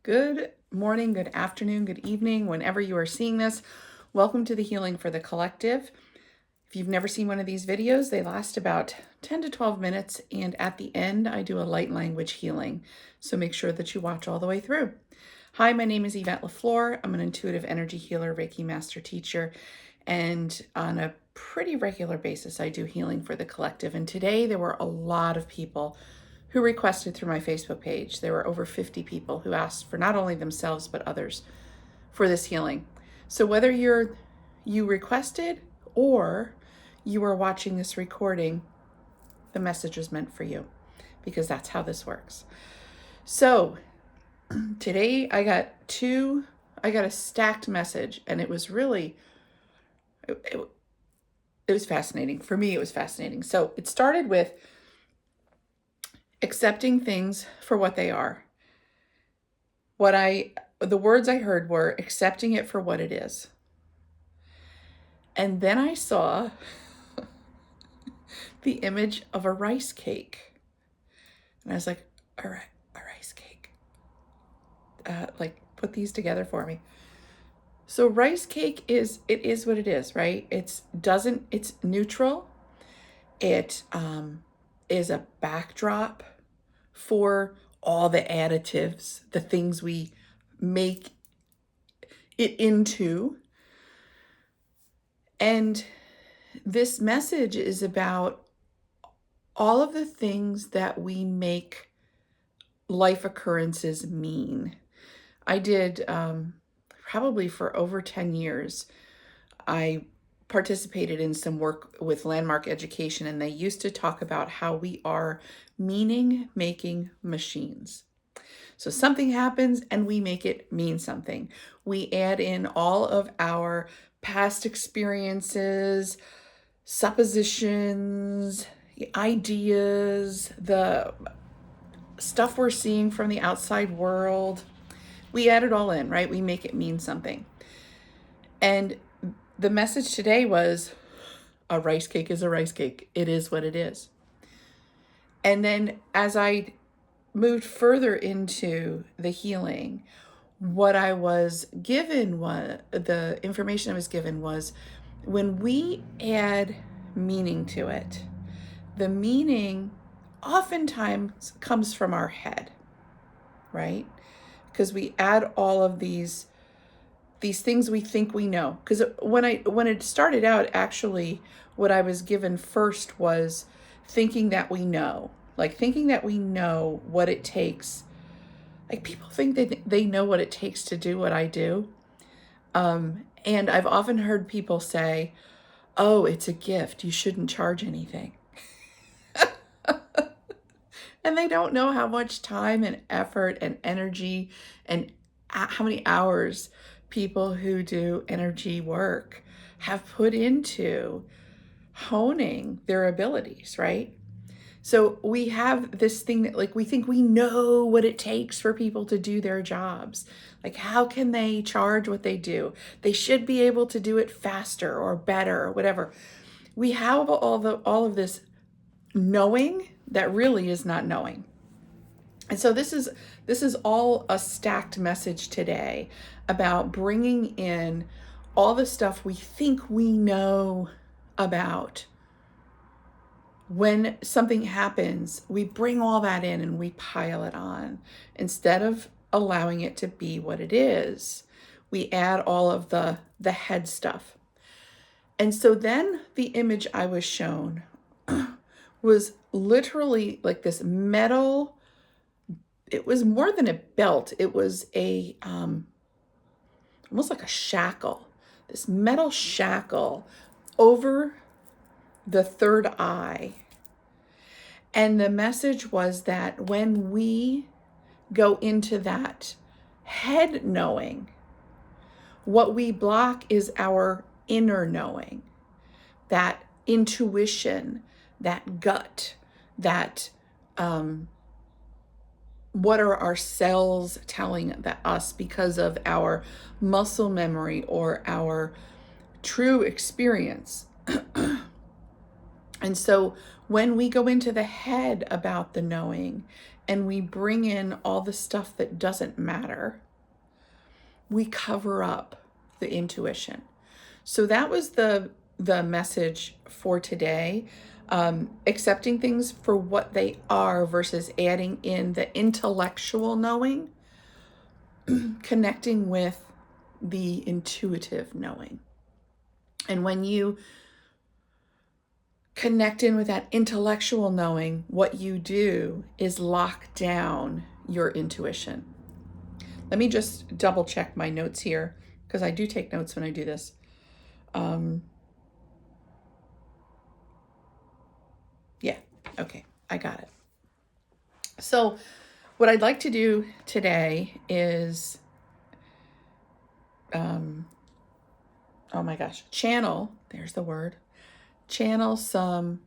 Good morning, good afternoon, good evening, whenever you are seeing this. Welcome to the Healing for the Collective. If you've never seen one of these videos, they last about 10 to 12 minutes, and at the end, I do a light language healing. So make sure that you watch all the way through. Hi, my name is Yvette LaFleur. I'm an intuitive energy healer, Reiki master teacher, and on a pretty regular basis, I do healing for the collective. And today, there were a lot of people who requested through my Facebook page. There were over 50 people who asked for not only themselves, but others for this healing. So whether you requested or you are watching this recording, the message is meant for you because that's how this works. So today I got a stacked message, and it was really, it was fascinating. For me, it was fascinating. So it started with accepting things for what they are. The words I heard were accepting it for what it is. And then I saw the image of a rice cake. And I was like, all right, a rice cake. Put these together for me. So rice cake is what it is, right? It's neutral. It is a backdrop for all the additives, the things we make it into. And this message is about all of the things that we make life occurrences mean. I did, probably for over 10 years, I participated in some work with Landmark Education, and they used to talk about how we are meaning-making machines. So something happens and we make it mean something. We add in all of our past experiences, suppositions, ideas, the stuff we're seeing from the outside world. We add it all in, right? We make it mean something. And the message today was, a rice cake is a rice cake. It is what it is. And then as I moved further into the healing, what I was given, the information I was given was, when we add meaning to it, the meaning oftentimes comes from our head, right? Because we add all of these things we think we know. Because when it started out, actually, what I was given first was thinking that we know, what it takes. Like, people think that they know what it takes to do what I do. And I've often heard people say, oh, it's a gift, you shouldn't charge anything. And they don't know how much time and effort and energy and how many hours people who do energy work have put into honing their abilities, right? So we have this thing that, like, we think we know what it takes for people to do their jobs. Like, how can they charge what they do? They should be able to do it faster or better or whatever. We have all of this knowing that really is not knowing. And so this is all a stacked message today about bringing in all the stuff we think we know about. When something happens, we bring all that in and we pile it on. Instead of allowing it to be what it is, we add all of the head stuff. And so then the image I was shown was literally like this metal. It was more than a belt. It was a almost like a shackle, this metal shackle over the third eye. And the message was that when we go into that head knowing, what we block is our inner knowing, that intuition, that gut, that what are our cells telling us because of our muscle memory or our true experience. And so when we go into the head about the knowing and we bring in all the stuff that doesn't matter, we cover up the intuition. So that was the message for today. Accepting things for what they are versus adding in the intellectual knowing, connecting with the intuitive knowing. And when you connect in with that intellectual knowing, what you do is lock down your intuition. Let me just double check my notes here, because I do take notes when I do this. Yeah, okay, I got it. So what I'd like to do today is, oh my gosh, channel, there's the word, channel some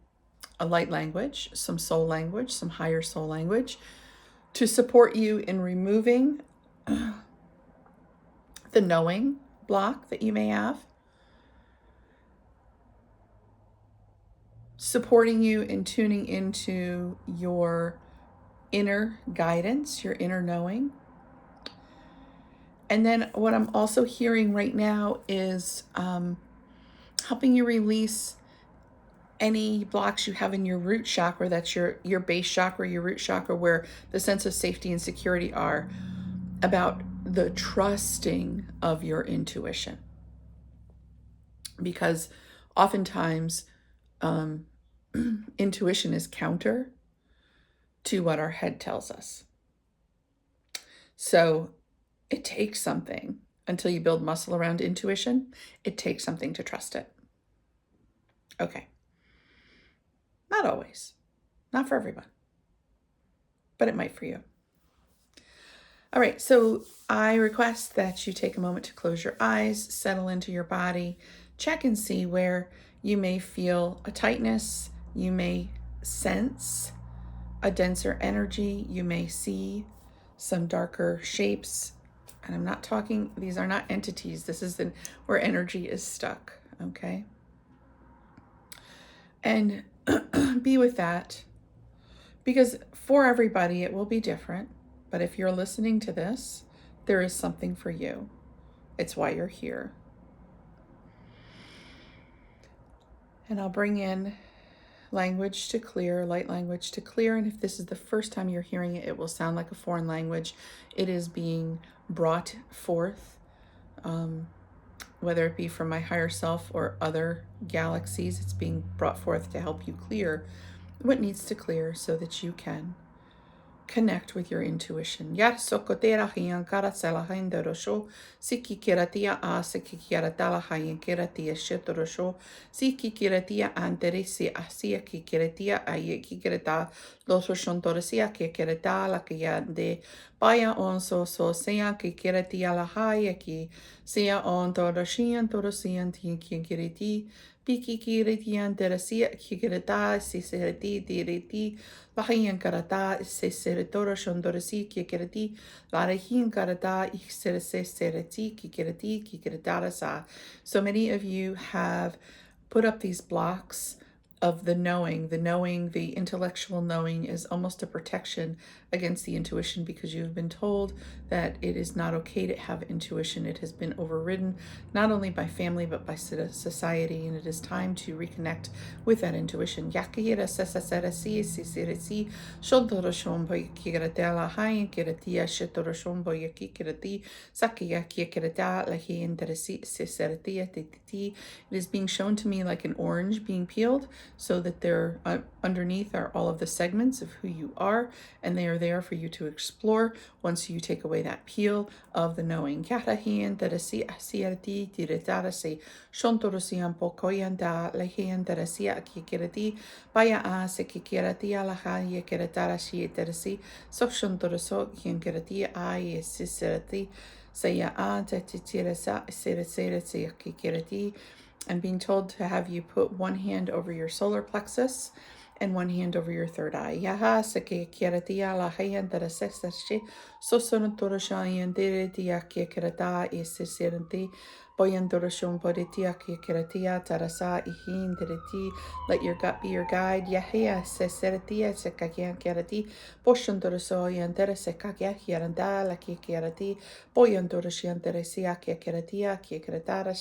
a light language, some soul language, some higher soul language to support you in removing the knowing block that you may have, supporting you in tuning into your inner guidance, your inner knowing. And then what I'm also hearing right now is helping you release any blocks you have in your root chakra. That's your base chakra, your root chakra, where the sense of safety and security are, about the trusting of your intuition. Because oftentimes intuition is counter to what our head tells us. So it takes something. Until you build muscle around intuition, it takes something to trust it. Okay. Not always. Not for everyone. But it might for you. All right, so I request that you take a moment to close your eyes, settle into your body, check and see where you may feel a tightness, you may sense a denser energy, you may see some darker shapes. And I'm not talking, these are not entities. This is where energy is stuck, okay? And be with that, because for everybody it will be different. But if you're listening to this, there is something for you. It's why you're here. And I'll bring in language to clear, light language to clear. And if this is the first time you're hearing it, it will sound like a foreign language. It is being brought forth, whether it be from my higher self or other galaxies. It's being brought forth to help you clear what needs to clear so that you can connect with your intuition. Yar sokotera hian karasela haindorosho, siki kiratia a siki kiratala hain kiratia shetorosho, siki kiratia anderisi asia ki kiratia aye ki kirata lotoshontorasia ki kirata la kiyande baya on so sea ki kiratia la haya ki sea on toroshian torosian tin ki kiriti Piki kiritian terasia kikirata siseriti diriti lahian karata seseritora shondorasi kikiriti larahin karata sereti kikiriti kikiritara sa. So many of you have put up these blocks of the knowing, the intellectual knowing is almost a protection against the intuition, because you've been told that it is not okay to have intuition. It has been overridden not only by family but by society, and it is time to reconnect with that intuition. It is being shown to me like an orange being peeled, so that there underneath are all of the segments of who you are, and they are there for you to explore once you take away that peel of the knowing. I'm being told to have you put one hand over your solar plexus and one hand over your third eye. Yaha seke kiaratia la hayandara sextashi, sosonotoroshaya diretia kiakarata isisirante, boyandoroshon poditia kiakaratia tarasa ihin direti. Let your gut be your guide. Yahia seseratia sekakian kiarati, boshondorosoyan deresekakia hiaranda la kiarati, boyandoroshian deresia kiakaratia kiakaratara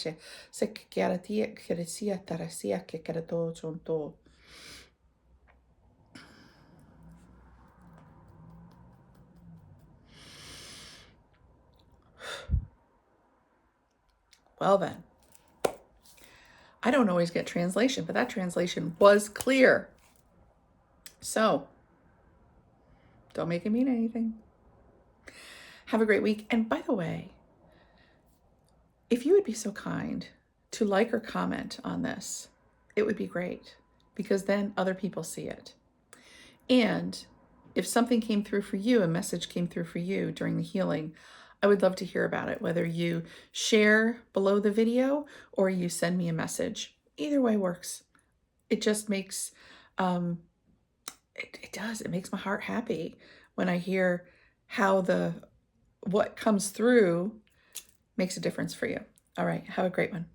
sekakiaratia kiarasia tarasia kiakarato chonto. Well then, I don't always get translation, but that translation was clear. So, don't make it mean anything. Have a great week. And by the way, if you would be so kind to like or comment on this, it would be great because then other people see it. And if something came through for you, a message came through for you during the healing, I would love to hear about it, whether you share below the video or you send me a message. Either way works. It just makes, it makes my heart happy when I hear how what comes through makes a difference for you. All right, have a great one.